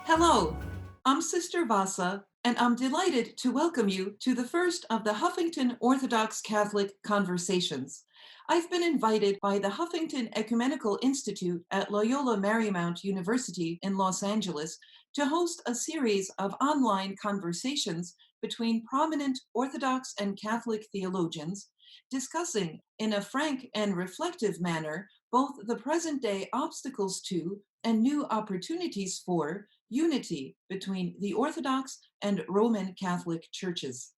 Hello, I'm Sister Vassa, and I'm delighted to welcome you to the first of the Huffington Orthodox-Catholic Conversations. I've been invited by the Huffington Ecumenical Institute at Loyola Marymount University in Los Angeles to host a series of online conversations between prominent Orthodox and Catholic theologians, discussing in a frank and reflective manner both the present-day obstacles to and new opportunities for unity between the Orthodox and Roman Catholic churches.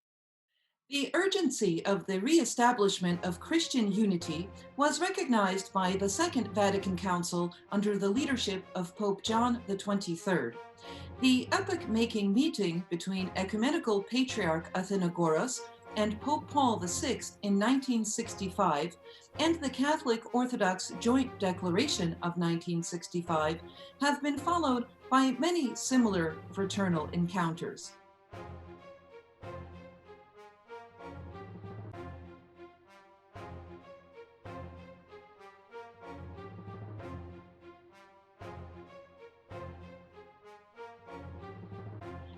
The urgency of the reestablishment of Christian unity was recognized by the Second Vatican Council under the leadership of Pope John XXIII. The epoch-making meeting between Ecumenical Patriarch Athenagoras and Pope Paul VI in 1965 and the Catholic Orthodox Joint Declaration of 1965 have been followed by many similar fraternal encounters.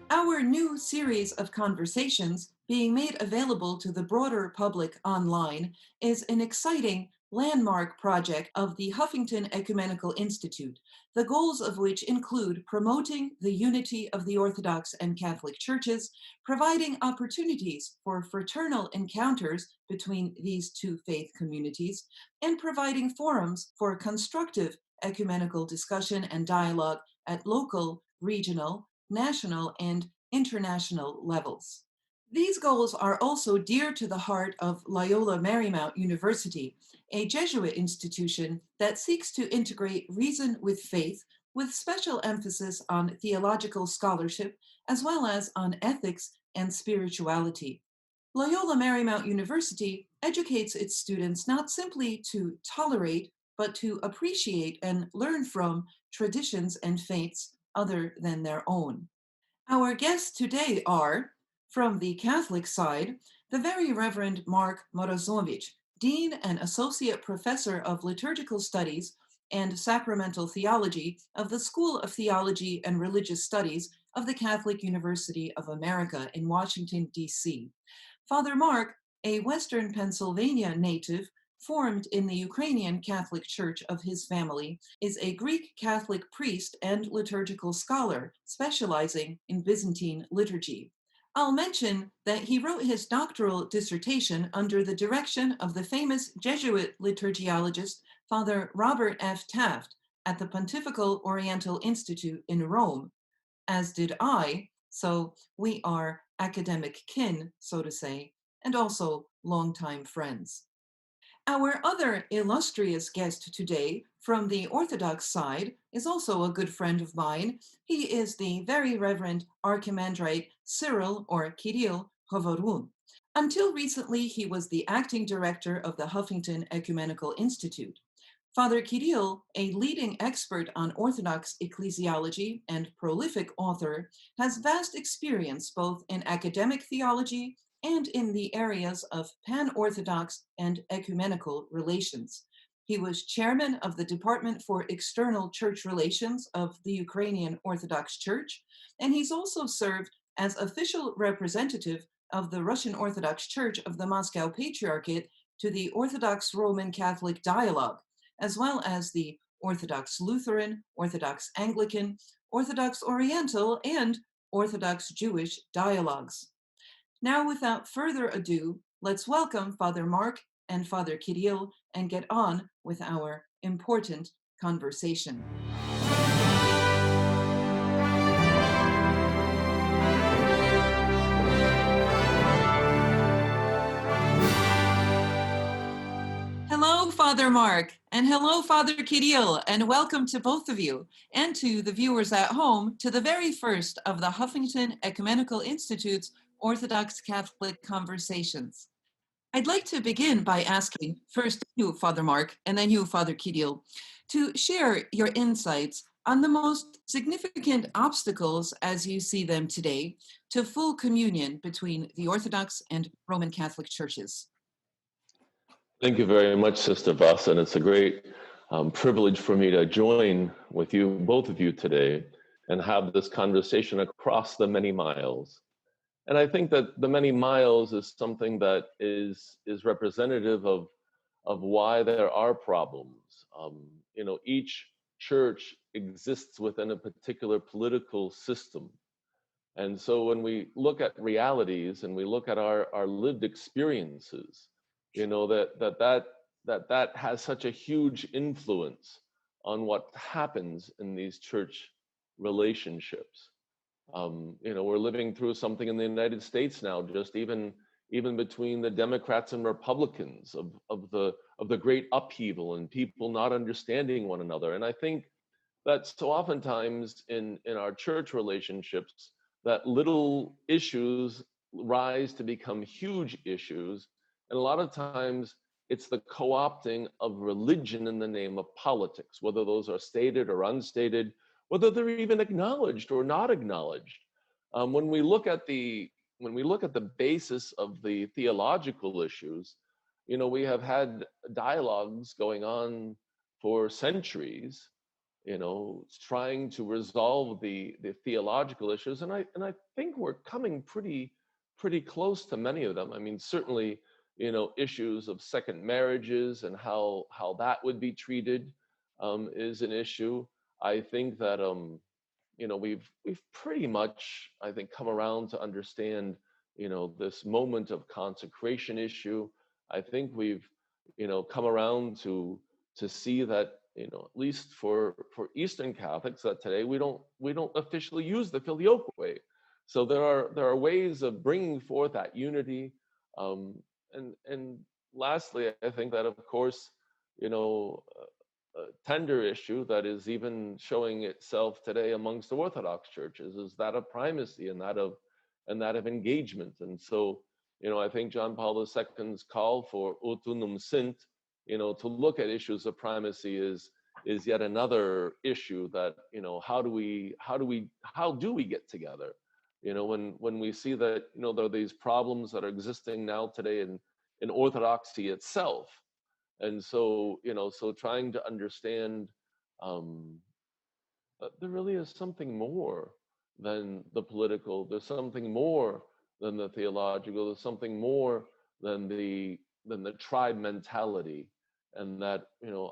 Our new series of conversations, being made available to the broader public online, is an exciting landmark project of the Huffington Ecumenical Institute, the goals of which include promoting the unity of the Orthodox and Catholic churches, providing opportunities for fraternal encounters between these two faith communities, and providing forums for constructive ecumenical discussion and dialogue at local, regional, national, and international levels. These goals are also dear to the heart of Loyola Marymount University, a Jesuit institution that seeks to integrate reason with faith, with special emphasis on theological scholarship, as well as on ethics and spirituality. Loyola Marymount University educates its students not simply to tolerate, but to appreciate and learn from traditions and faiths other than their own. Our guests today are, from the Catholic side, the Very Reverend Mark Morozowich, Dean and Associate Professor of Liturgical Studies and Sacramental Theology of the School of Theology and Religious Studies of the Catholic University of America in Washington, D.C. Father Mark, a Western Pennsylvania native, formed in the Ukrainian Catholic Church of his family, is a Greek Catholic priest and liturgical scholar specializing in Byzantine liturgy. I'll mention that he wrote his doctoral dissertation under the direction of the famous Jesuit liturgiologist Father Robert F. Taft at the Pontifical Oriental Institute in Rome, as did I, so we are academic kin, so to say, and also longtime friends. Our other illustrious guest today from the Orthodox side is also a good friend of mine. He is the Very Reverend Archimandrite Cyril or Kirill Hovorun. Until recently, he was the acting director of the Huffington Ecumenical Institute. Father Kirill, a leading expert on Orthodox ecclesiology and prolific author, has vast experience both in academic theology and in the areas of pan-Orthodox and ecumenical relations. He was chairman of the Department for External Church Relations of the Ukrainian Orthodox Church, and he's also served as official representative of the Russian Orthodox Church of the Moscow Patriarchate to the Orthodox Roman Catholic Dialogue, as well as the Orthodox Lutheran, Orthodox Anglican, Orthodox Oriental, and Orthodox Jewish dialogues. Now, without further ado, let's welcome Father Mark and Father Kirill and get on with our important conversation. Hello, Father Mark, and hello, Father Kirill, and welcome to both of you, and to the viewers at home, to the very first of the Huffington Ecumenical Institute's Orthodox-Catholic Conversations. I'd like to begin by asking first you, Father Mark, and then you, Father Kirill, to share your insights on the most significant obstacles as you see them today to full communion between the Orthodox and Roman Catholic churches. Thank you very much, Sister Vassa, and it's a great privilege for me to join with you, both of you today, and have this conversation across the many miles. And I think that the many miles is something that is representative of why there are problems. Each church exists within a particular political system. And so when we look at realities and we look at our lived experiences, that has such a huge influence on what happens in these church relationships. We're living through something in the United States now, just even between the Democrats and Republicans of the great upheaval and people not understanding one another. And I think that so oftentimes in our church relationships, that little issues rise to become huge issues. And a lot of times it's the co-opting of religion in the name of politics, whether those are stated or unstated, whether they're even acknowledged or not acknowledged. When we look at the basis of the theological issues, we have had dialogues going on for centuries, trying to resolve the theological issues, and I think we're coming pretty close to many of them. I mean, certainly, issues of second marriages and how that would be treated is an issue. I think that we've pretty much, I think, come around to understand this moment of consecration issue. I think we've come around to see that at least for Eastern Catholics, that today we don't officially use the filioque. So there are ways of bringing forth that unity, and lastly, I think that of course a tender issue that is even showing itself today amongst the Orthodox churches is that of primacy and that of engagement. And so, I think John Paul II's call for Utunum Sint, to look at issues of primacy is yet another issue that, how do we get together? When we see that, there are these problems that are existing now today in Orthodoxy itself. And so, so trying to understand um, that there really is something more than the political, there's something more than the theological, there's something more than the tribe mentality. And that,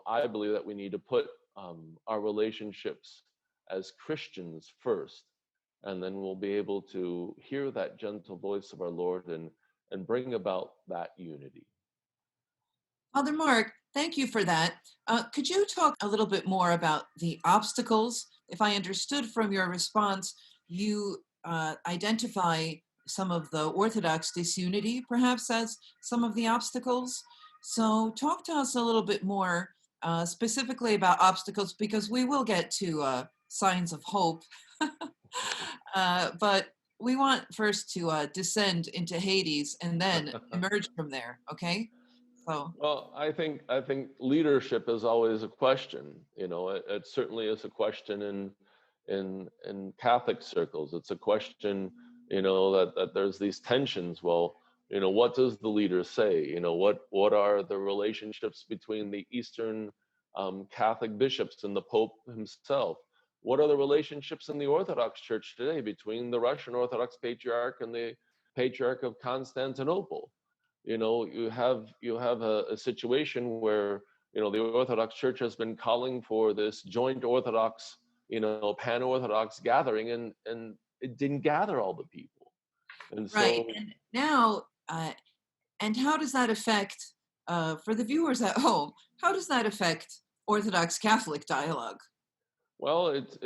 I believe that we need to put our relationships as Christians first, and then we'll be able to hear that gentle voice of our Lord and bring about that unity. Father Mark, thank you for that. Could you talk a little bit more about the obstacles? If I understood from your response, you identify some of the Orthodox disunity, perhaps, as some of the obstacles. So, talk to us a little bit more specifically about obstacles, because we will get to signs of hope. But we want first to descend into Hades and then emerge from there, okay? So, Well, I think leadership is always a question. It certainly is a question in Catholic circles. It's a question, that there's these tensions. Well, what does the leader say? What are the relationships between the Eastern Catholic bishops and the Pope himself? What are the relationships in the Orthodox Church today between the Russian Orthodox Patriarch and the Patriarch of Constantinople? You have a situation where the Orthodox Church has been calling for this joint Orthodox, pan-Orthodox gathering, and it didn't gather all the people. And right. so, And now, and how does that affect, for the viewers at home, how does that affect Orthodox Catholic dialogue? well, it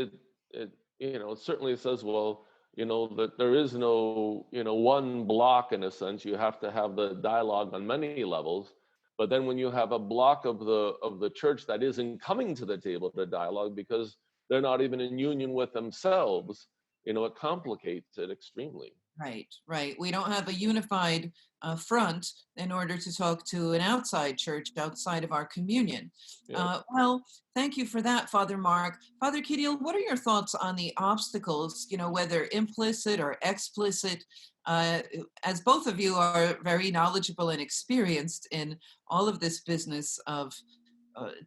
certainly says, well, that there is no, one block in a sense. You have to have the dialogue on many levels. But then when you have a block of the church that isn't coming to the table to dialogue because they're not even in union with themselves, it complicates it extremely. Right, right. We don't have a unified front in order to talk to an outside church outside of our communion. Yeah. Well, thank you for that, Father Mark. Father Kirill, what are your thoughts on the obstacles, whether implicit or explicit? As both of you are very knowledgeable and experienced in all of this business of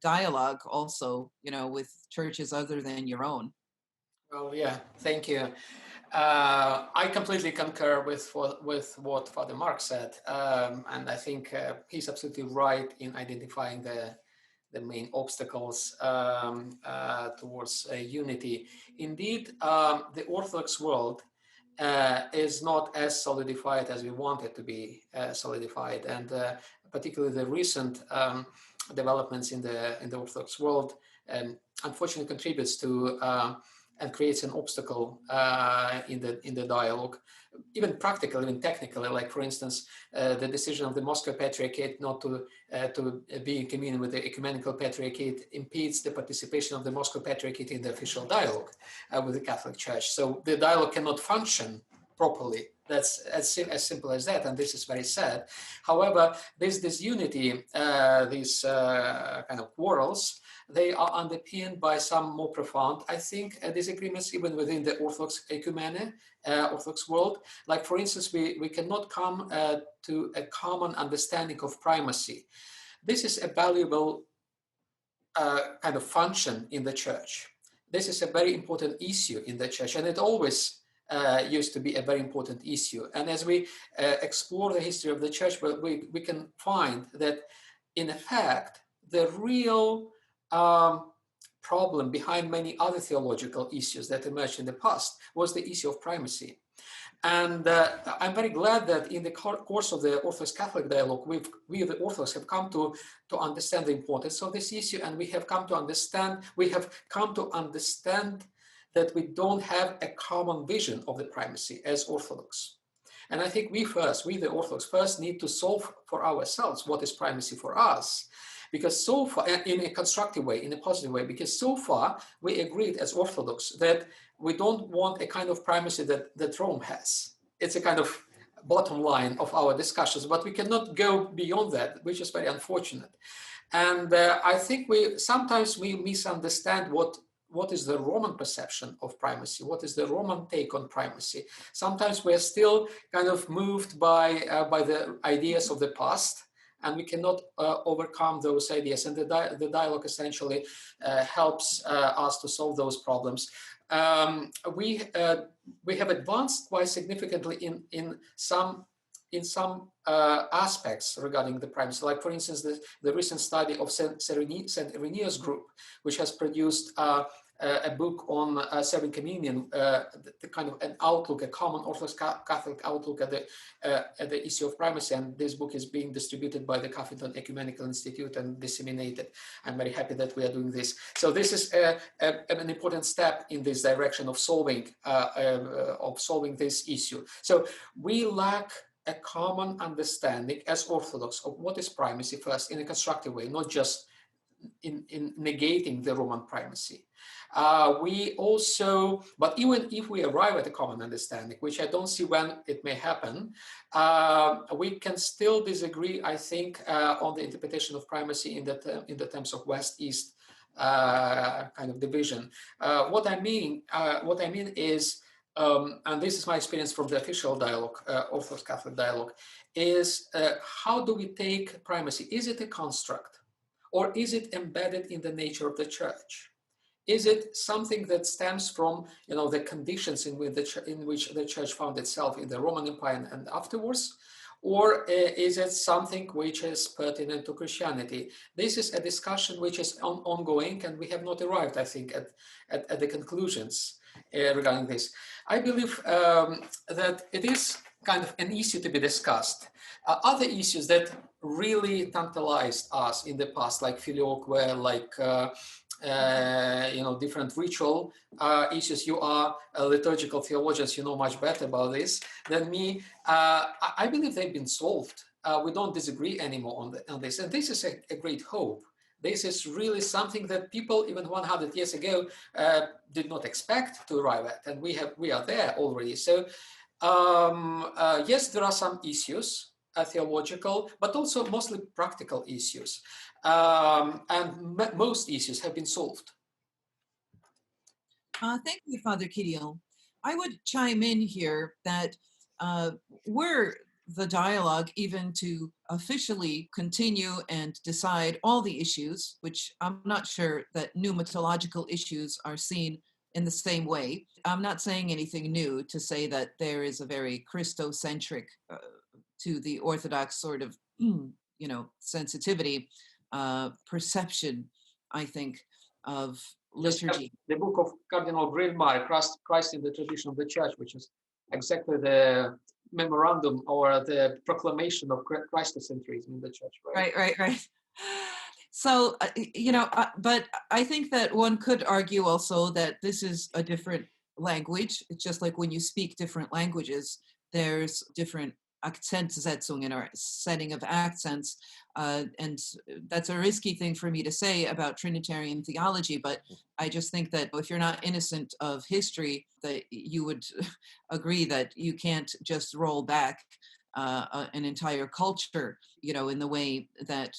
dialogue, also, with churches other than your own. Well, yeah, thank you. I completely concur with what Father Mark said, and I think he's absolutely right in identifying the main obstacles towards unity. Indeed, the Orthodox world is not as solidified as we want it to be solidified, and particularly the recent developments in the Orthodox world, unfortunately, contributes to and creates an obstacle in the dialogue, even practically, even technically. Like for instance, the decision of the Moscow Patriarchate not to be in communion with the Ecumenical Patriarchate impedes the participation of the Moscow Patriarchate in the official dialogue with the Catholic Church. So the dialogue cannot function properly. That's as simple as that, and this is very sad. However, this unity, these kind of quarrels, they are underpinned by some more profound, I think, disagreements even within the Orthodox ecumene, Orthodox world. Like, for instance, we cannot come to a common understanding of primacy. This is a valuable kind of function in the church. This is a very important issue in the church, and it always used to be a very important issue. And as we explore the history of the church, we can find that, in effect, the real problem behind many other theological issues that emerged in the past was the issue of primacy. And I'm very glad that in the course of the Orthodox-Catholic dialogue, we the Orthodox have come to understand the importance of this issue, and we have come to understand that we don't have a common vision of the primacy as Orthodox. And I think we the Orthodox first need to solve for ourselves what is primacy for us. Because so far, in a constructive way, in a positive way, because so far we agreed as Orthodox that we don't want a kind of primacy that Rome has. It's a kind of bottom line of our discussions, but we cannot go beyond that, which is very unfortunate. And I think sometimes we misunderstand what is the Roman perception of primacy? What is the Roman take on primacy? Sometimes we're still kind of moved by the ideas of the past, and we cannot overcome those ideas. And the dialogue essentially helps us to solve those problems. We have advanced quite significantly in some aspects regarding the primacy. Like, for instance, the recent study of St. Irenaeus group, which has produced a book on serving communion, the kind of an outlook, a common Orthodox Catholic outlook at the issue of primacy. And this book is being distributed by the Huffington Ecumenical Institute and disseminated. I'm very happy that we are doing this. So this is an important step in this direction of solving this issue. So we lack a common understanding as Orthodox of what is primacy first in a constructive way, not just in negating the Roman primacy. But even if we arrive at a common understanding, which I don't see when it may happen, we can still disagree, I think, on the interpretation of primacy in the terms of West-East kind of division. What I mean is, and this is my experience from the official dialogue, Orthodox-Catholic dialogue, is how do we take primacy? Is it a construct, or is it embedded in the nature of the church? Is it something that stems from the conditions in which the church found itself in the Roman Empire and afterwards? Or is it something which is pertinent to Christianity? This is a discussion which is ongoing, and we have not arrived, I think, at the conclusions regarding this. I believe that it is kind of an issue to be discussed. Other issues that really tantalized us in the past, like filioque, like different ritual issues. You are liturgical theologians, you know much better about this than me. I believe they've been solved. We don't disagree anymore on this, and this is a great hope. This is really something that people, even 100 years ago, did not expect to arrive at, and we are there already. So yes, there are some issues, theological, but also mostly practical issues. And most issues have been solved. Thank you, Father Kirill. I would chime in here that were the dialogue even to officially continue and decide all the issues, which I'm not sure that pneumatological issues are seen in the same way. I'm not saying anything new to say that there is a very Christocentric to the Orthodox sort of, sensitivity, perception, I think, of Just have liturgy. the book of Cardinal Greenmeyer, Christ in the Tradition of the Church, which is exactly the memorandum or the proclamation of Christocentrism in the Church, right? Right. So, but I think that one could argue also that this is a different language. It's just like when you speak different languages, there's different Akzentsetzungen or setting of accents. And that's a risky thing for me to say about Trinitarian theology, but I just think that if you're not innocent of history, that you would agree that you can't just roll back an entire culture, in the way that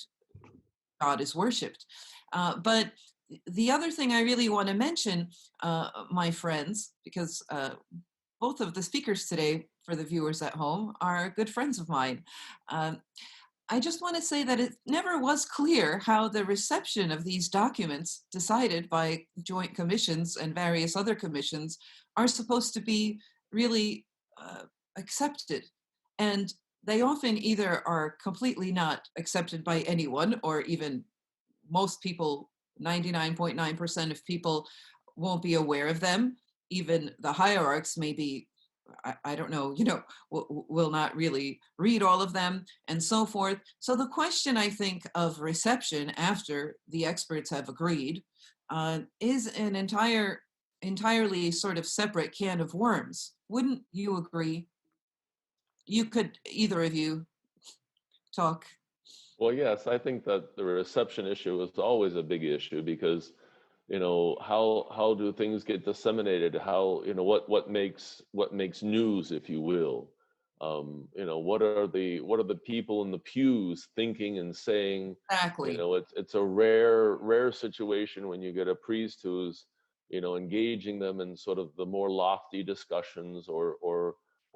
God is worshipped. But the other thing I really want to mention, my friends, because both of the speakers today, for the viewers at home, are good friends of mine. I just want to say that it never was clear how the reception of these documents decided by joint commissions and various other commissions are supposed to be really accepted. And they often either are completely not accepted by anyone, or even most people, 99.9% of people, won't be aware of them. Even the hierarchs may be, I don't know, will not really read all of them and so forth. So the question, I think, of reception after the experts have agreed is an entirely sort of separate can of worms. Wouldn't you agree? You could, either of you, talk. Well, yes, I think that the reception issue is always a big issue because, how do things get disseminated? How, what makes news, if you will? What are the people in the pews thinking and saying? Exactly. It's a rare situation when you get a priest who's, engaging them in sort of the more lofty discussions, or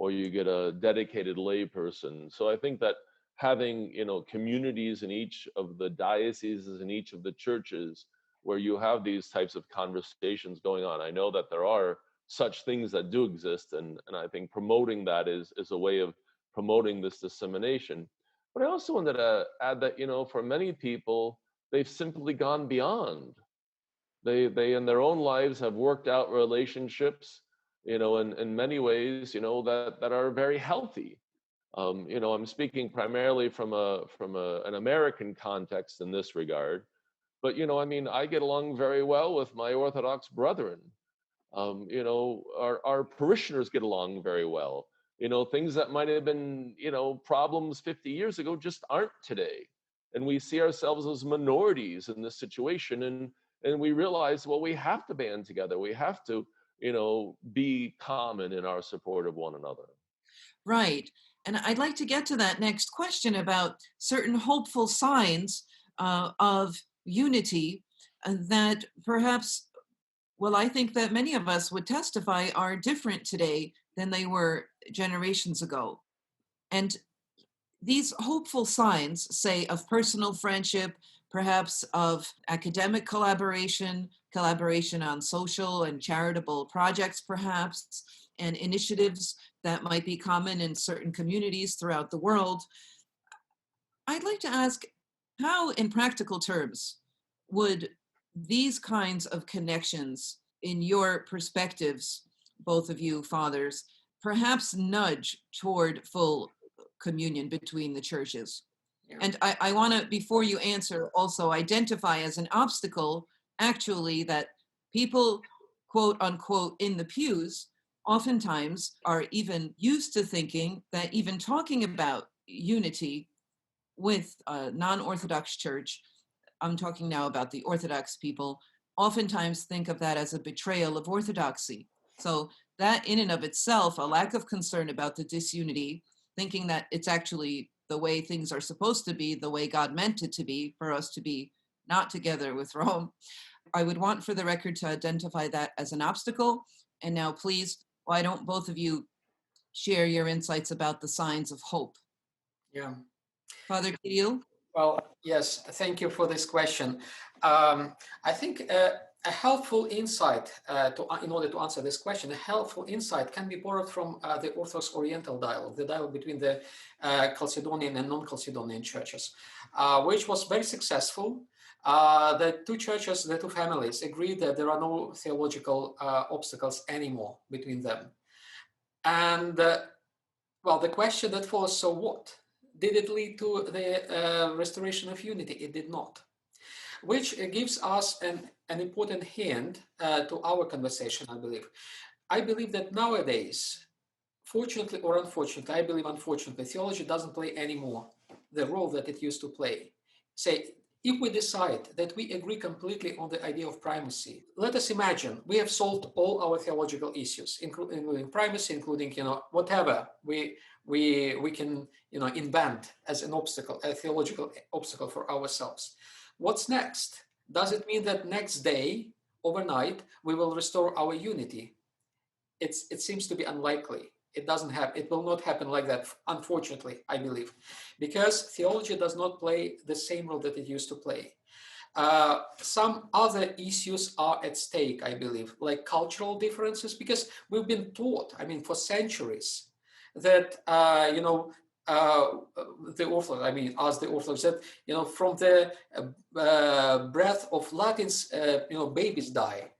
you get a dedicated layperson. So I think that having, communities in each of the dioceses, in each of the churches, where you have these types of conversations going on. I know that there are such things that do exist, and I think promoting that is a way of promoting this dissemination. But I also wanted to add that, for many people, they've simply gone beyond. They in their own lives have worked out relationships, in many ways, that are very healthy. I'm speaking primarily from an American context in this regard, but I get along very well with my Orthodox brethren. Our parishioners get along very well. Things that might have been, problems 50 years ago just aren't today. And we see ourselves as minorities in this situation. And we realize, well, we have to band together. We have to, be common in our support of one another. Right. And I'd like to get to that next question about certain hopeful signs of unity that perhaps, well, I think that many of us would testify are different today than they were generations ago. And these hopeful signs, say, of personal friendship, perhaps of academic collaboration on social and charitable projects, perhaps, and initiatives that might be common in certain communities throughout the world. I'd like to ask, how, in practical terms, would these kinds of connections, in your perspectives, both of you fathers, perhaps nudge toward full communion between the churches? Yeah. And I want to, before you answer, also identify as an obstacle, actually, that people, quote unquote, in the pews, oftentimes are even used to thinking that even talking about unity with a non-Orthodox church, I'm talking now about the Orthodox people, oftentimes think of that as a betrayal of orthodoxy. So that in and of itself, a lack of concern about the disunity, thinking that it's actually the way things are supposed to be, the way God meant it to be, for us to be not together with Rome. I would want for the record to identify that as an obstacle. And now please, why don't both of you share your insights about the signs of hope? Yeah. Father Kirill? Well, yes, thank you for this question. I think a helpful insight in order to answer this question, a helpful insight can be borrowed from the Orthodox Oriental dialogue, the dialogue between the Chalcedonian and non-Chalcedonian churches, which was very successful. The two churches, the two families agreed that there are no theological obstacles anymore between them. And well, the question that follows, so what? Did it lead to the restoration of unity? It did not. Which gives us an important hint to our conversation, I believe. I believe that nowadays, fortunately or unfortunately, I believe unfortunately, theology doesn't play anymore the role that it used to play. Say, if we decide that we agree completely on the idea of primacy, let us imagine we have solved all our theological issues, including primacy, including whatever we can invent as an obstacle, a theological obstacle for ourselves. What's next? Does it mean that next day, overnight, we will restore our unity? It seems to be unlikely. It doesn't happen. It will not happen like that, unfortunately, I believe, because theology does not play the same role that it used to play. Some other issues are at stake, I believe, like cultural differences, because we've been taught, I mean, for centuries, that the Orthodox, I mean, as the Orthodox, that from the breath of Latins, babies die,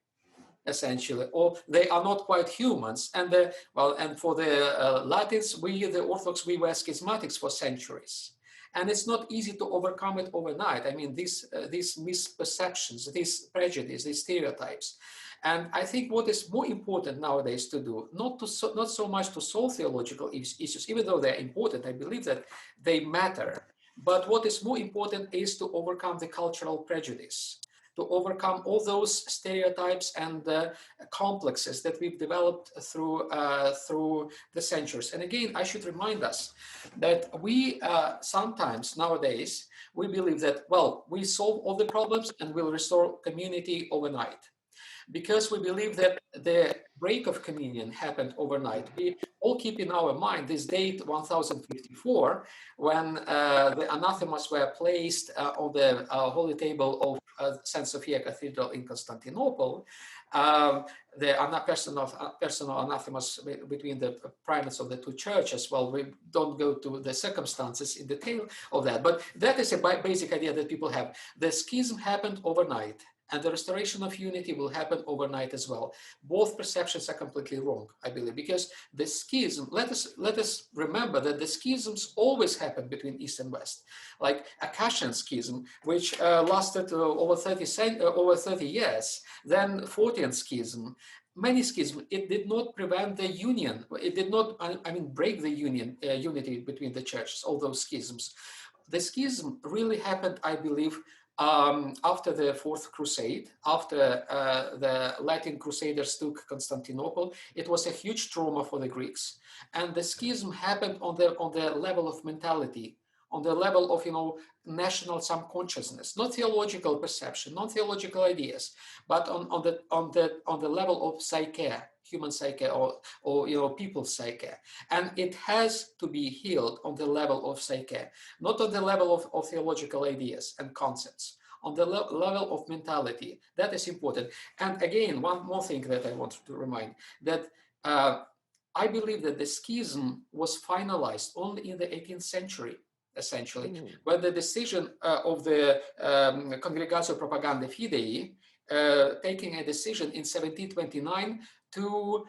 essentially, or they are not quite humans. And and for the Latins, the Orthodox, we were schismatics for centuries. And it's not easy to overcome it overnight. I mean, these misperceptions, these prejudices, these stereotypes. And I think what is more important nowadays to do, not so much to solve theological issues, even though they're important, I believe that they matter. But what is more important is to overcome the cultural prejudice, to overcome all those stereotypes and complexes that we've developed through the centuries. And again, I should remind us that we sometimes nowadays, we believe that, well, we solve all the problems and we'll restore community overnight, because we believe that the break of communion happened overnight. We all keep in our mind this date 1054, when the anathemas were placed on the holy table of St. Sophia Cathedral in Constantinople. The personal anathemas between the primates of the two churches. Well, we don't go to the circumstances in detail of that, but that is a basic idea that people have. The schism happened overnight, and the restoration of unity will happen overnight as well. Both perceptions are completely wrong, I believe, because the schism, let us remember that the schisms always happen between East and West, like Akashian schism, which lasted over 30 years, then Photeian schism, many schisms. It did not prevent the union. It did not, break the unity between the churches, all those schisms. The schism really happened, I believe, after the Fourth Crusade, after the Latin Crusaders took Constantinople. It was a huge trauma for the Greeks, and the schism happened on the level of mentality, on the level of national subconsciousness, not theological perception, not theological ideas, but on the level of psyche, human psyche, or people's psyche. And it has to be healed on the level of psyche, not on the level of theological ideas and concepts, on the level of mentality. That is important. And again, one more thing that I want to remind, that I believe that the schism was finalized only in the 18th century, essentially, when the decision of the Congregatio Propaganda Fidei, taking a decision in 1729 to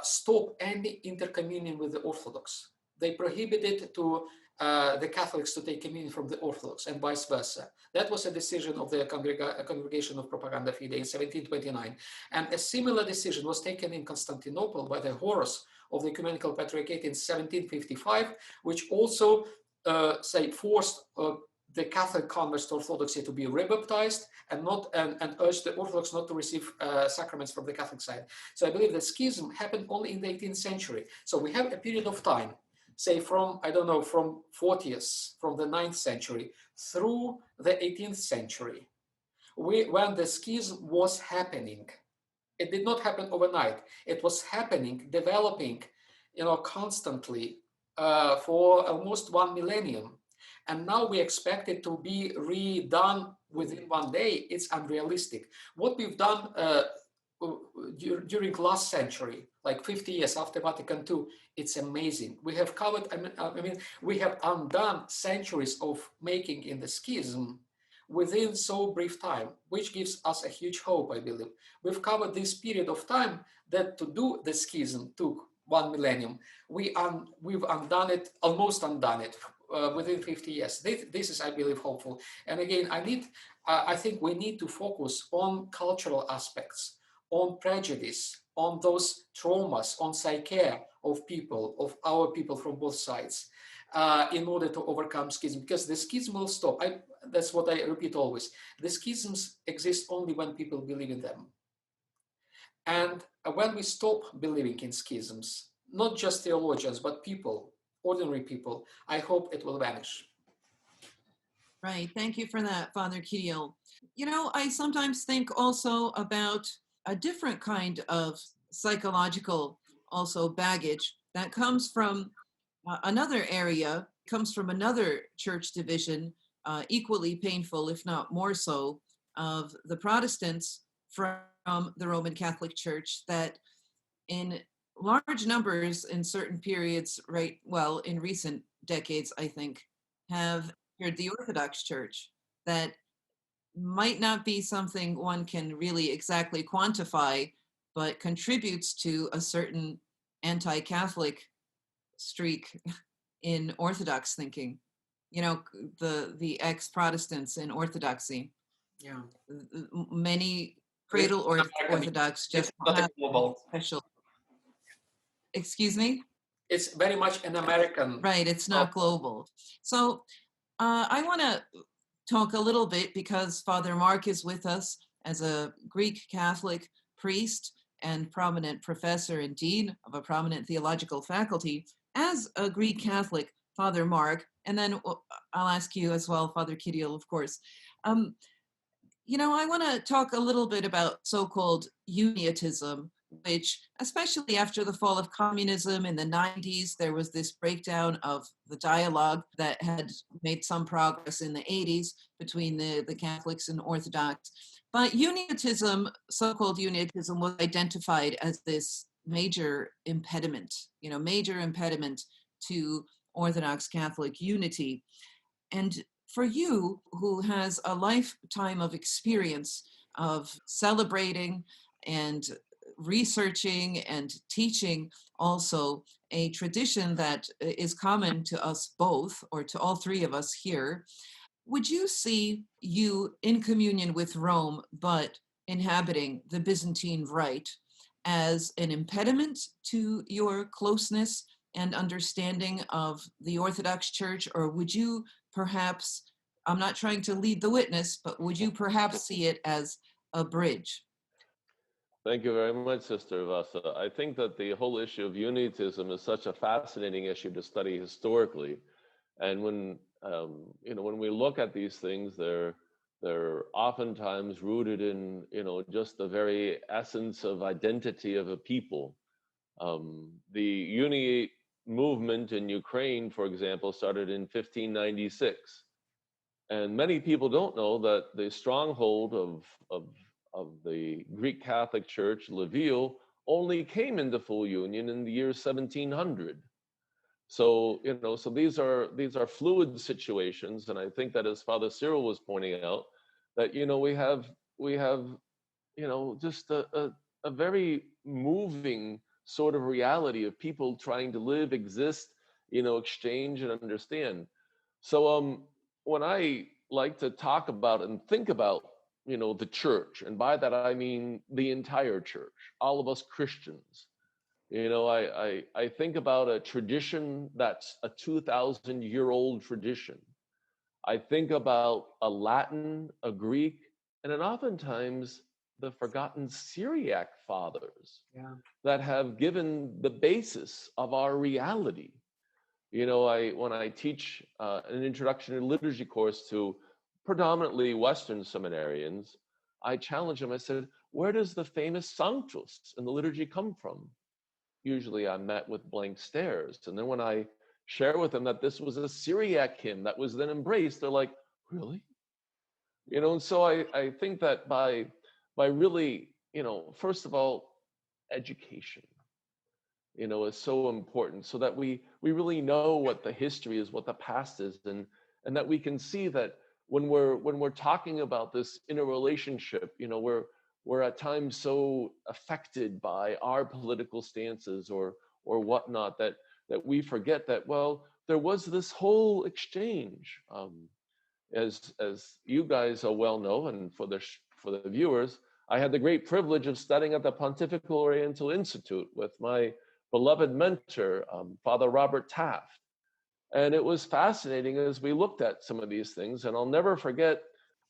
stop any intercommunion with the Orthodox. They prohibited to the Catholics to take communion from the Orthodox and vice versa. That was a decision of the Congregation of Propaganda Fidei in 1729. And a similar decision was taken in Constantinople by the Horus of the Ecumenical Patriarchate in 1755, which also forced the Catholic converts to Orthodoxy to be rebaptized and urged the Orthodox not to receive sacraments from the Catholic side. So I believe the schism happened only in the 18th century. So we have a period of time, say from the 9th century through the 18th century, when the schism was happening. It did not happen overnight. It was happening, developing, constantly for almost 1 millennium. And now we expect it to be redone within one day. It's unrealistic. What we've done during last century, like 50 years after Vatican II, it's amazing. We have covered, we have undone centuries of making in the schism within so brief time, which gives us a huge hope, I believe. We've covered this period of time that to do the schism took 1 millennium. We've undone it, almost undone it within 50 years. This is, I believe, hopeful. And again, I think we need to focus on cultural aspects, on prejudice, on those traumas, on psyche of people, of our people from both sides, in order to overcome schism, because the schism will stop. That's what I repeat always. The schisms exist only when people believe in them. And when we stop believing in schisms, not just theologians, but people, ordinary people, I hope it will vanish. Right. Thank you for that, Father Kirill. You know, I sometimes think also about a different kind of psychological also baggage that comes from another area, comes from another church division, equally painful, if not more so, of the Protestants from the Roman Catholic Church that in large numbers in certain periods, right, well, in recent decades, I think, have entered the Orthodox Church that might not be something one can really exactly quantify, but contributes to a certain anti-Catholic streak in Orthodox thinking. You know, the ex-Protestants in Orthodoxy. Yeah. Many cradle Orthodox just not have global. special. Excuse me? It's very much an American. Right, it's not global. So I want to talk a little bit because Father Mark is with us as a Greek Catholic priest and prominent professor and dean of a prominent theological faculty. As a Greek Catholic, Father Mark, and then I'll ask you as well, Father Kirill, of course. You know, I want to talk a little bit about so-called uniotism, which, especially after the fall of communism in the 90s, there was this breakdown of the dialogue that had made some progress in the 80s between the Catholics and Orthodox. But uniotism, so-called uniotism, was identified as this major impediment, you know, major impediment to Orthodox Catholic unity. And for you, who has a lifetime of experience of celebrating and researching and teaching also a tradition that is common to us both, or to all three of us here, would you see you in communion with Rome, but inhabiting the Byzantine Rite as an impediment to your closeness and understanding of the Orthodox Church? Or would you perhaps, I'm not trying to lead the witness, but would you perhaps see it as a bridge? Thank you very much, Sister Vassa. I think that the whole issue of unitism is such a fascinating issue to study historically. And when when we look at these things, they're oftentimes rooted in just the very essence of identity of a people. The Uni movement in Ukraine, for example, started in 1596. And many people don't know that the stronghold of the Greek Catholic Church, Lviv, only came into full union in the year 1700. So so these are fluid situations, and I think that, as Father Cyril was pointing out, that we have just a very moving sort of reality of people trying to live, exist, exchange and understand. So when I like to talk about and think about the church, and by that I mean the entire church, all of us Christians, I think about a tradition that's a 2,000-year-old tradition. I think about a Latin, a Greek, and then oftentimes the forgotten Syriac fathers that have given the basis of our reality. When I teach an introduction to liturgy course to predominantly Western seminarians, I challenge them. I said, where does the famous Sanctus in the liturgy come from? Usually I'm met with blank stares. And then when I share with them that this was a Syriac hymn that was then embraced, they're like, really? And so I think that by really, first of all, education, is so important, so that we really know what the history is, what the past is, and that we can see that when we're talking about this interrelationship, we're at times so affected by our political stances or whatnot, that we forget that, well, there was this whole exchange. As you guys well know, and for the viewers, I had the great privilege of studying at the Pontifical Oriental Institute with my beloved mentor, Father Robert Taft. And it was fascinating as we looked at some of these things. And I'll never forget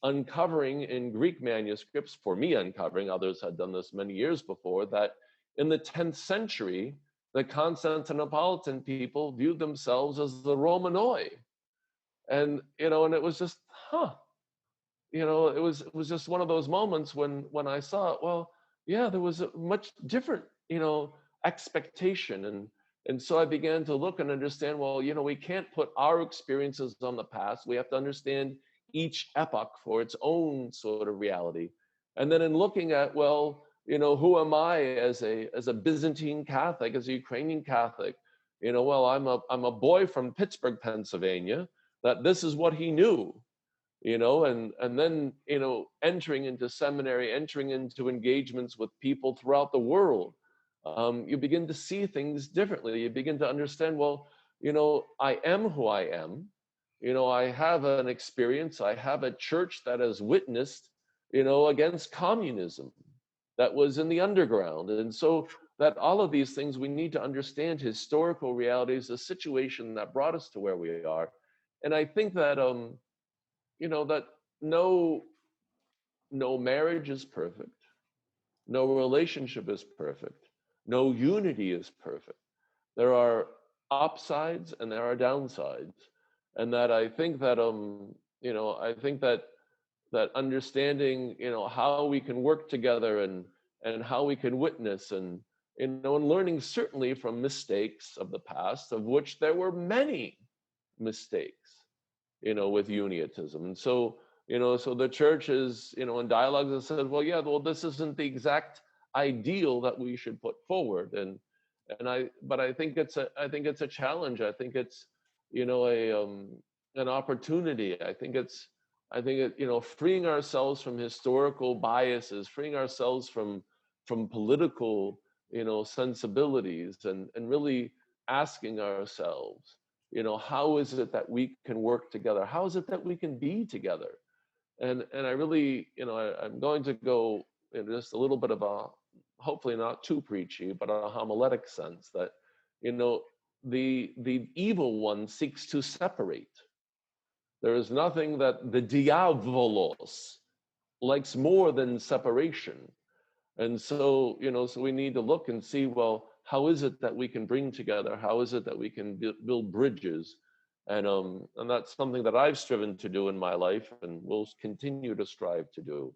uncovering in Greek manuscripts, for me uncovering, others had done this many years before, that in the 10th century, the Constantinopolitan people viewed themselves as the Romanoi. And it was just, it was just one of those moments when I saw it. Well, yeah, there was a much different, expectation. And so I began to look and understand, well, we can't put our experiences on the past. We have to understand each epoch for its own sort of reality. And then in looking at, well, who am I as a Byzantine Catholic, as a Ukrainian Catholic? Well, I'm a boy from Pittsburgh, Pennsylvania, that this is what he knew, and then, entering into seminary, entering into engagements with people throughout the world, you begin to see things differently. You begin to understand, well, I am who I am. I have an experience. I have a church that has witnessed, against communism that was in the underground. And so that all of these things, we need to understand historical realities, the situation that brought us to where we are. And I think that, that no marriage is perfect, no relationship is perfect, no unity is perfect. There are upsides and there are downsides, and that I think that that understanding, how we can work together and how we can witness, and and learning certainly from mistakes of the past, of which there were many mistakes, with Uniotism. And so, so the church is, in dialogues that said, well, yeah, well, this isn't the exact ideal that we should put forward. But I think it's a challenge. I think it's, an opportunity. I think it, freeing ourselves from historical biases, freeing ourselves from political, sensibilities, and really asking ourselves, how is it that we can work together? How is it that we can be together? And I really, I'm going to go in just a little bit of a, hopefully not too preachy, but a homiletic sense, that, the evil one seeks to separate. There is nothing that the diavolos likes more than separation. And so, so we need to look and see, well, how is it that we can bring together? How is it that we can build bridges? And that's something that I've striven to do in my life and will continue to strive to do.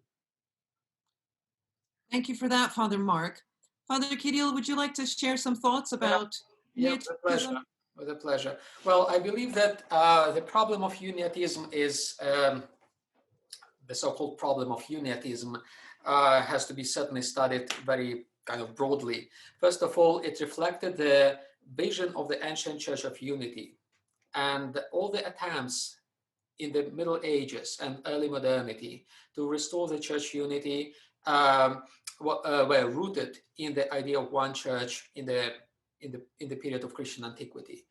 Thank you for that, Father Mark. Father Kirill, would you like to share some thoughts about Uniotism? With a pleasure. Well, I believe that the problem of Uniotism is the so-called problem of Uniotism has to be certainly studied very kind of broadly. First of all, it reflected the vision of the ancient Church of Unity, and all the attempts in the Middle Ages and early modernity to restore the church unity were rooted in the idea of one church in the period of Christian antiquity.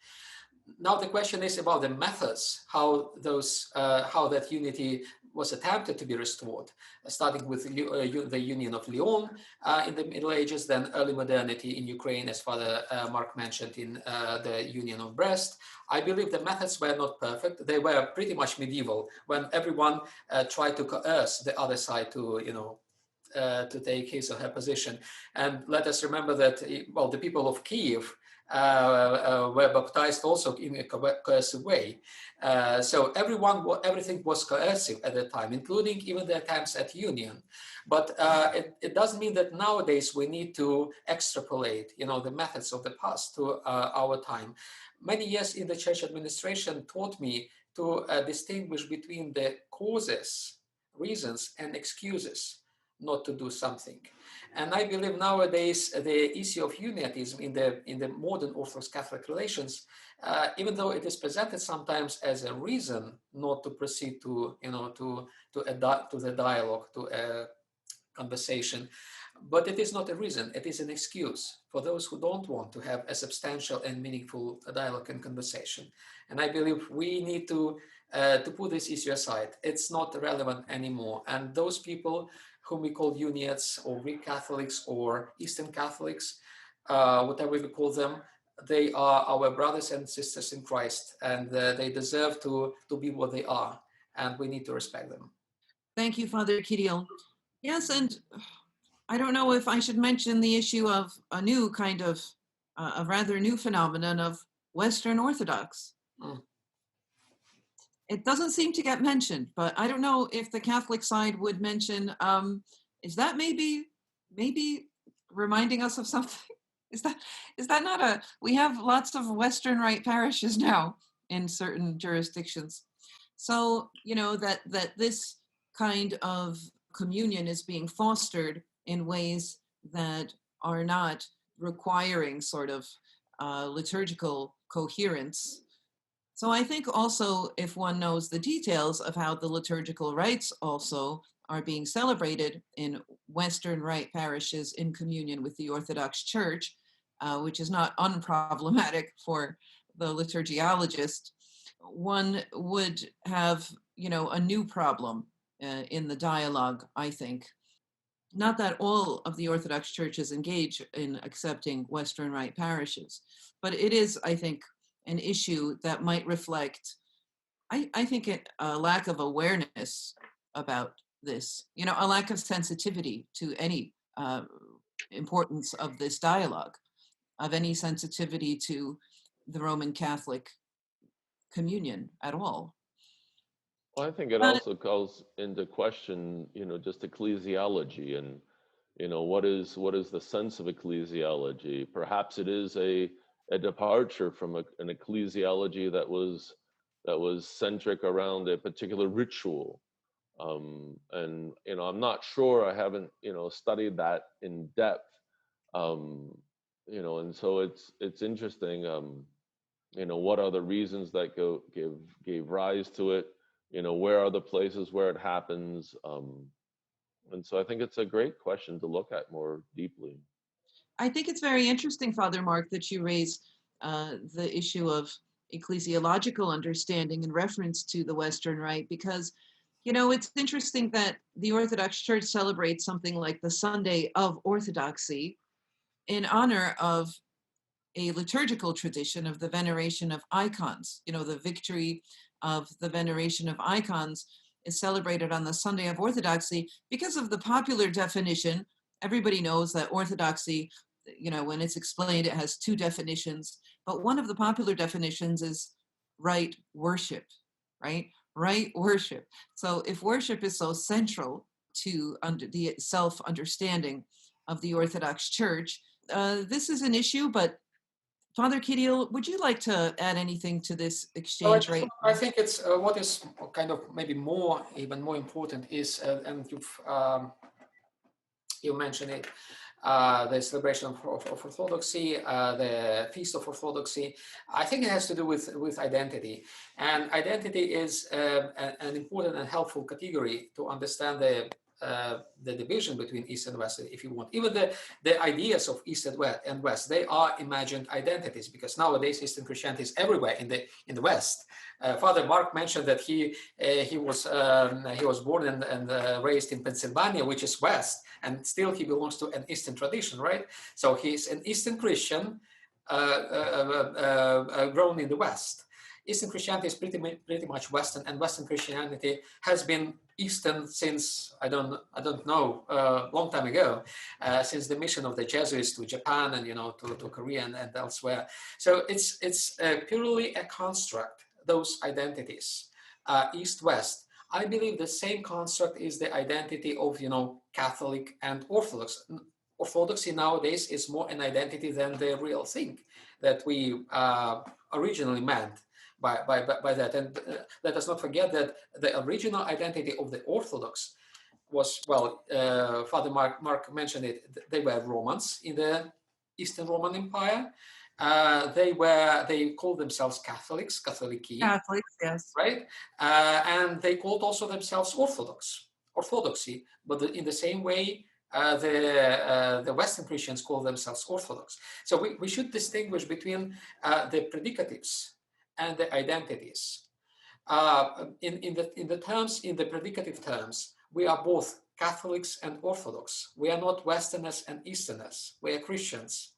Now the question is about the methods, how that unity was attempted to be restored, starting with the Union of Lyon in the Middle Ages, then early modernity in Ukraine, as Father Mark mentioned, in the Union of Brest. I believe the methods were not perfect. They were pretty much medieval, when everyone tried to coerce the other side to, to take his or her position. And let us remember that, well, the people of Kiev were baptized also in a coercive way. So everything was coercive at the time, including even the attempts at union. But it doesn't mean that nowadays we need to extrapolate, the methods of the past to our time. Many years in the church administration taught me to distinguish between the causes, reasons, and excuses not to do something. And I believe nowadays the issue of uniatism in the modern Orthodox-Catholic relations, even though it is presented sometimes as a reason not to proceed to the dialogue, to a conversation, but it is not a reason, it is an excuse for those who don't want to have a substantial and meaningful dialogue and conversation. And I believe we need to put this issue aside. It's not relevant anymore. And those people whom we call uniates or Greek Catholics or Eastern Catholics, whatever we call them, they are our brothers and sisters in Christ, and they deserve to be what they are, and we need to respect them. Thank you, Father Kirill. Yes, and I don't know if I should mention the issue of a new kind of, a rather new phenomenon of Western Orthodox. It doesn't seem to get mentioned, but I don't know if the Catholic side would mention, is that maybe reminding us of something? Is that not we have lots of Western Rite parishes now in certain jurisdictions. So, that this kind of communion is being fostered in ways that are not requiring sort of liturgical coherence. So I think also if one knows the details of how the liturgical rites also are being celebrated in Western Rite parishes in communion with the Orthodox Church, which is not unproblematic for the liturgiologist, one would have, a new problem in the dialogue, I think. Not that all of the Orthodox churches engage in accepting Western Rite parishes, but it is, I think, an issue that might reflect, I think, a lack of awareness about this, a lack of sensitivity to any importance of this dialogue, of any sensitivity to the Roman Catholic communion at all. Well, I think it also calls into question, just ecclesiology and, what is the sense of ecclesiology? Perhaps it is a departure from an ecclesiology that was centric around a particular ritual. And, I'm not sure, I haven't, studied that in depth. And so it's interesting, what are the reasons that gave rise to it? Where are the places where it happens? And so I think it's a great question to look at more deeply. I think it's very interesting, Father Mark, that you raise the issue of ecclesiological understanding in reference to the Western Rite, because, it's interesting that the Orthodox Church celebrates something like the Sunday of Orthodoxy in honor of a liturgical tradition of the veneration of icons. The victory of the veneration of icons is celebrated on the Sunday of Orthodoxy because of the popular definition. Everybody knows that Orthodoxy, when it's explained, it has two definitions, but one of the popular definitions is right worship, right? Right worship. So if worship is so central to the self-understanding of the Orthodox Church, this is an issue, but Father Kirill, would you like to add anything to this exchange right now? I think it's what is kind of maybe even more important is, and you mentioned it, the celebration of Orthodoxy, the Feast of Orthodoxy. I think it has to do with identity. And identity is an important and helpful category to understand the division between East and West, if you want. Even the ideas of East and West, they are imagined identities, because nowadays Eastern Christianity is everywhere in the West. Father Mark mentioned that he was born and raised in Pennsylvania, which is West, and still he belongs to an Eastern tradition, right? So he's an Eastern Christian grown in the West. Eastern Christianity is pretty much Western, and Western Christianity has been Eastern since I don't know long time ago, since the mission of the Jesuits to Japan and to Korea and elsewhere. So it's purely a construct. Those identities, East-West. I believe the same construct is the identity of Catholic and Orthodox. Orthodoxy nowadays is more an identity than the real thing that we originally meant by that. And let us not forget that the original identity of the Orthodox was, well, Father Mark mentioned it, they were Romans in the Eastern Roman Empire. They called themselves Catholics, Katholiki, Catholics, yes. right? And they called also themselves Orthodoxy, but in the same way, the Western Christians call themselves Orthodox. So we should distinguish between the predicatives and the identities. In the predicative terms, we are both Catholics and Orthodox. We are not Westerners and Easterners. We are Christians.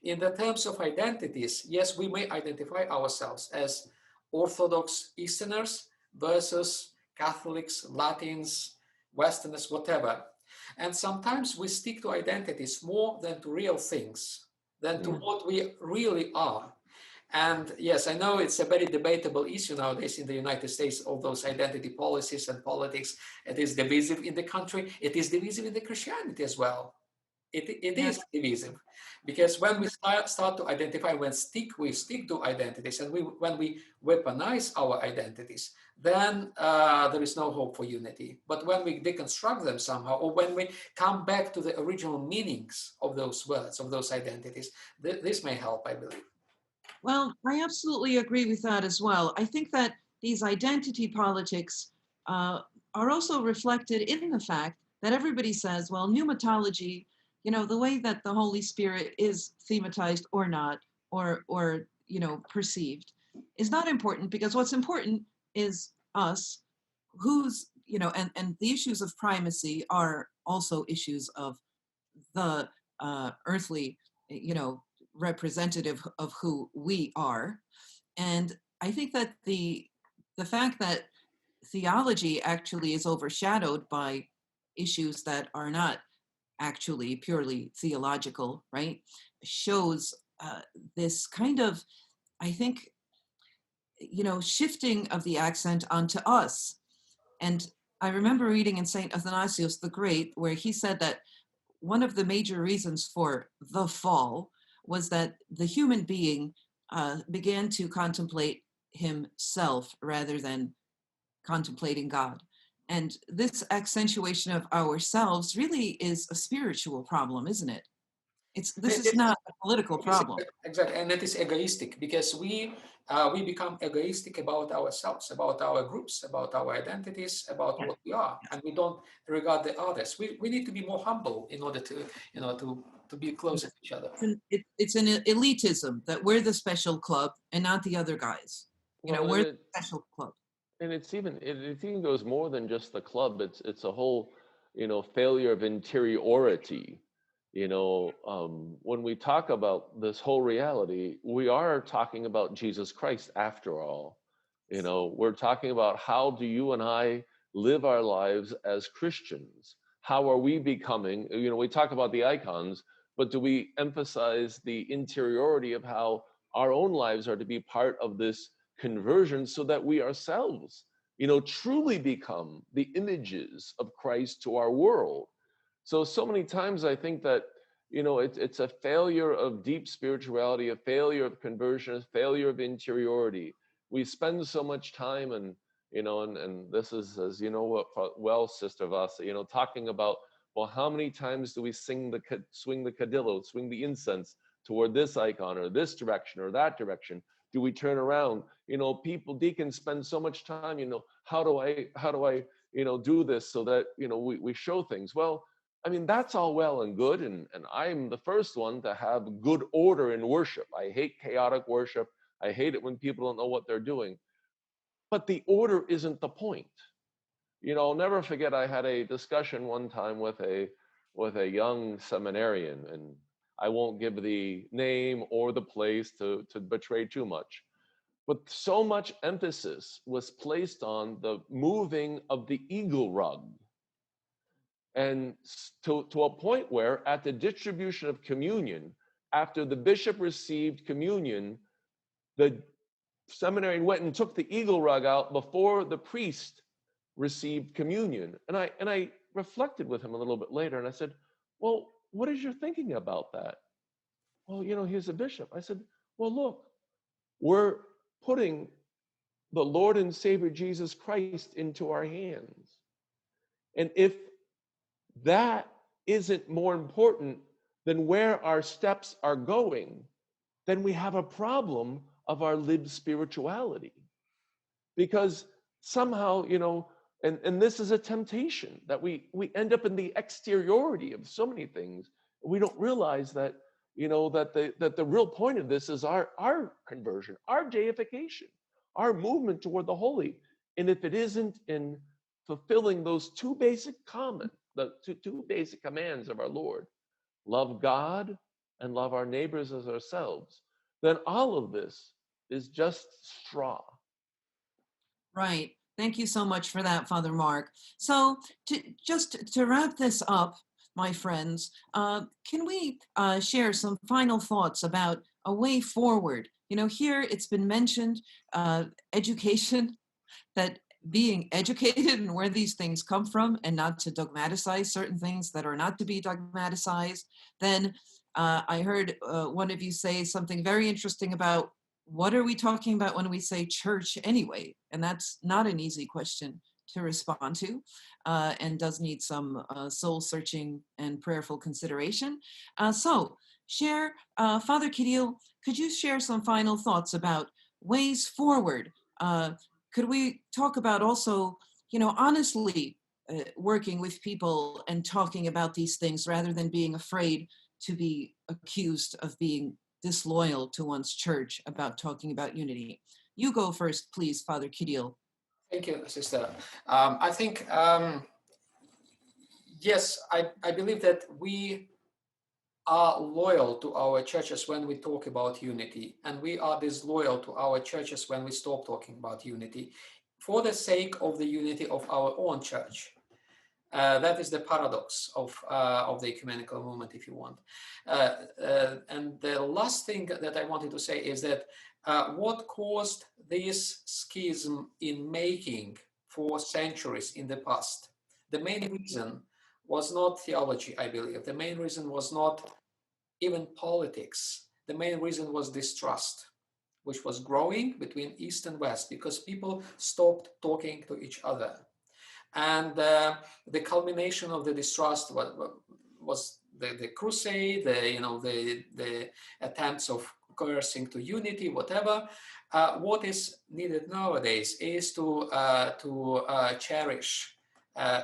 In the terms of identities, yes, we may identify ourselves as Orthodox Easterners versus Catholics, Latins, Westerners, whatever. And sometimes we stick to identities more than to real things, than to what we really are. And yes, I know it's a very debatable issue nowadays in the United States, all those identity policies and politics. It is divisive in the country. It is divisive in the Christianity as well. It Yes. is divisive, because when we start to identify, we stick to identities, and when we weaponize our identities, then there is no hope for unity. But when we deconstruct them somehow, or when we come back to the original meanings of those words, of those identities, this may help, I believe. Well, I absolutely agree with that as well. I think that these identity politics are also reflected in the fact that everybody says, well, pneumatology, the way that the Holy Spirit is thematized or not, or perceived, is not important, because what's important is us, and the issues of primacy are also issues of the earthly, you know, representative of who we are. And I think that the fact that theology actually is overshadowed by issues that are not actually purely theological, right, shows this kind of, I think, shifting of the accent onto us. And I remember reading in St. Athanasius the Great, where he said that one of the major reasons for the fall was that the human being began to contemplate himself rather than contemplating God. And this accentuation of ourselves really is a spiritual problem, isn't it? This is not a political problem. Exactly, and it is egoistic, because we become egoistic about ourselves, about our groups, about our identities, about what we are, and we don't regard the others. We need to be more humble in order to to be closer to each other. It's an elitism that we're the special club and not the other guys. Well, We're the special club. and it even goes more than just the club. It's a whole, failure of interiority. When we talk about this whole reality, we are talking about Jesus Christ after all. We're talking about, how do you and I live our lives as Christians? How are we becoming? We talk about the icons, but do we emphasize the interiority of how our own lives are to be part of this conversion, so that we ourselves, truly become the images of Christ to our world? So many times I think that, it's a failure of deep spirituality, a failure of conversion, a failure of interiority. We spend so much time, and this is, as you know what, well, Sister Vassa, talking about, well, how many times do we swing the cadillo, swing the incense toward this icon or this direction or that direction? Do we turn around? Deacons spend so much time, how do I do this so that, we show things? Well, I mean, that's all well and good. And I'm the first one to have good order in worship. I hate chaotic worship. I hate it when people don't know what they're doing. But the order isn't the point. I'll never forget, I had a discussion one time with a young seminarian, and I won't give the name or the place to betray too much. but so much emphasis was placed on the moving of the eagle rug. And to a point where at the distribution of communion, after the bishop received communion, the seminary went and took the eagle rug out before the priest received communion. And I reflected with him a little bit later, and I said, well, what is your thinking about that? Well, he's a bishop. I said, well, look, we're putting the Lord and Savior Jesus Christ into our hands. And if that isn't more important than where our steps are going, then we have a problem of our lived spirituality. Because somehow, and this is a temptation, that we end up in the exteriority of so many things. We don't realize that, that the real point of this is our conversion, our deification, our movement toward the holy. And if it isn't in fulfilling those two basic commands of our Lord, love God and love our neighbors as ourselves, then all of this is just straw. Right. Thank you so much for that, Father Mark. So just to wrap this up, my friends, can we share some final thoughts about a way forward? Here it's been mentioned, education, that being educated and where these things come from, and not to dogmaticize certain things that are not to be dogmatized. Then I heard one of you say something very interesting about what are we talking about when we say church anyway? And that's not an easy question to respond to, and does need some soul searching and prayerful consideration. So share, Father Kirill, could you share some final thoughts about ways forward? Could we talk about also, honestly working with people and talking about these things rather than being afraid to be accused of being disloyal to one's church about talking about unity? You go first, please, Father Kirill. Thank you, Sister. I think, yes, I believe that we are loyal to our churches when we talk about unity, and we are disloyal to our churches when we stop talking about unity for the sake of the unity of our own church. That is the paradox of the ecumenical movement, if you want. And the last thing that I wanted to say is that what caused this schism in making for centuries in the past, the main reason was not theology, I believe. The main reason was not even politics. The main reason was distrust, which was growing between East and West because people stopped talking to each other. And the culmination of the distrust was the crusade, the attempts of coercing to unity, whatever. What is needed nowadays is to cherish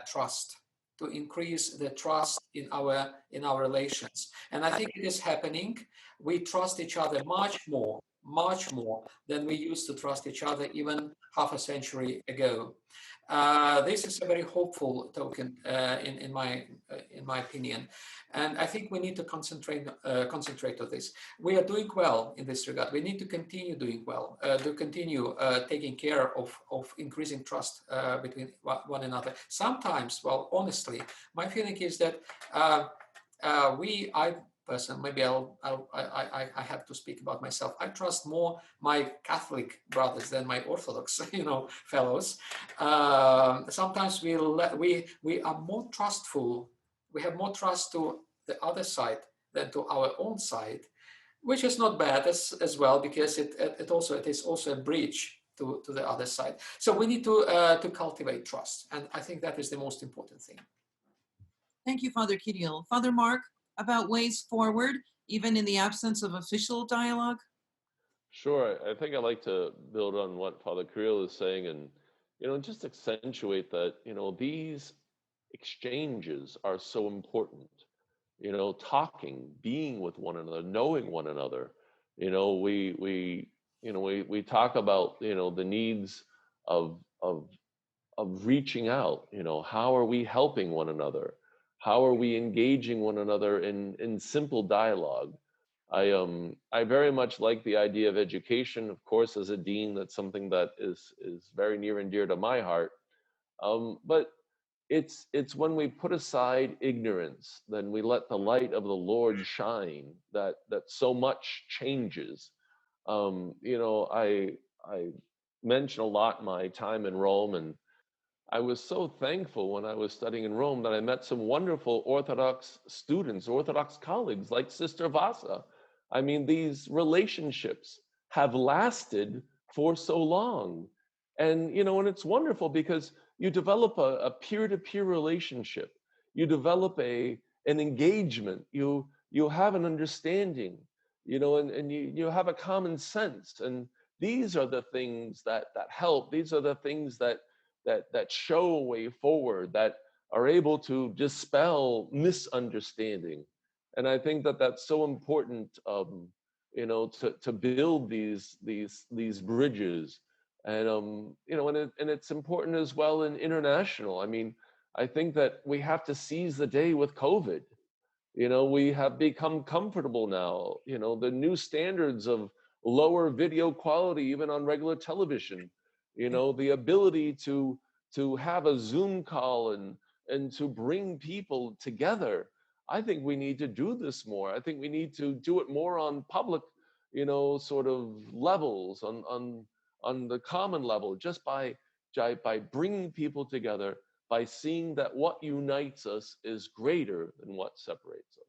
trust, to increase the trust in our relations. And I think it is happening. We trust each other much more than we used to trust each other even half a century ago. This is a very hopeful token, in my opinion, and I think we need to concentrate on this. We are doing well in this regard. We need to continue doing well, to continue taking care of increasing trust between one another. Sometimes, well, honestly, my feeling is that person, maybe I have to speak about myself. I trust more my Catholic brothers than my Orthodox, fellows. Sometimes we are more trustful. We have more trust to the other side than to our own side, which is not bad as well, because it is also a bridge to the other side. So we need to cultivate trust, and I think that is the most important thing. Thank you, Father Kirill. Father Mark, about ways forward, even in the absence of official dialogue? Sure. I think I'd like to build on what Father Kirill is saying, and just accentuate that these exchanges are so important. Talking, being with one another, knowing one another. We talk about the needs of reaching out. How are we helping one another? How are we engaging one another in simple dialogue? I very much like the idea of education. Of course, as a dean, that's something that is very near and dear to my heart. But it's when we put aside ignorance, then we let the light of the Lord shine, that so much changes. I mention a lot my time in Rome, and I was so thankful when I was studying in Rome that I met some wonderful Orthodox students, Orthodox colleagues like Sister Vassa. I mean, these relationships have lasted for so long. And it's wonderful because you develop a peer-to-peer relationship. You develop an engagement. You have an understanding, and you have a common sense. And these are the things that help. These are the things that show a way forward, that are able to dispel misunderstanding. And I think that that's so important, to build these bridges. And it's important as well in international. I mean, I think that we have to seize the day with COVID. We have become comfortable now. The new standards of lower video quality, even on regular television. The ability to have a Zoom call and to bring people together. I think we need to do this more. I think we need to do it more on public, sort of levels, on the common level, just by bringing people together, by seeing that what unites us is greater than what separates us.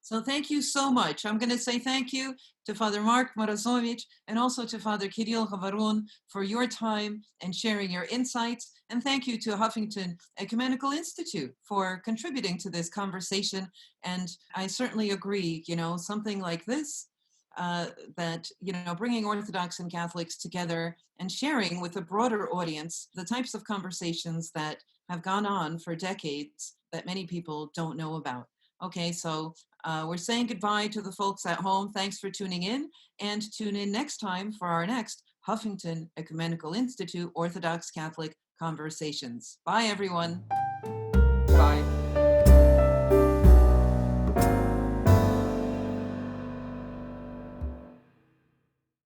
So thank you so much. I'm going to say thank you to Father Mark Morozowich and also to Father Cyril Hovorun for your time and sharing your insights. And thank you to Huffington Ecumenical Institute for contributing to this conversation. And I certainly agree, something like this, that, bringing Orthodox and Catholics together and sharing with a broader audience the types of conversations that have gone on for decades that many people don't know about. Okay, so we're saying goodbye to the folks at home. Thanks for tuning in, and tune in next time for our next Huffington Ecumenical Institute Orthodox-Catholic Conversations. Bye, everyone.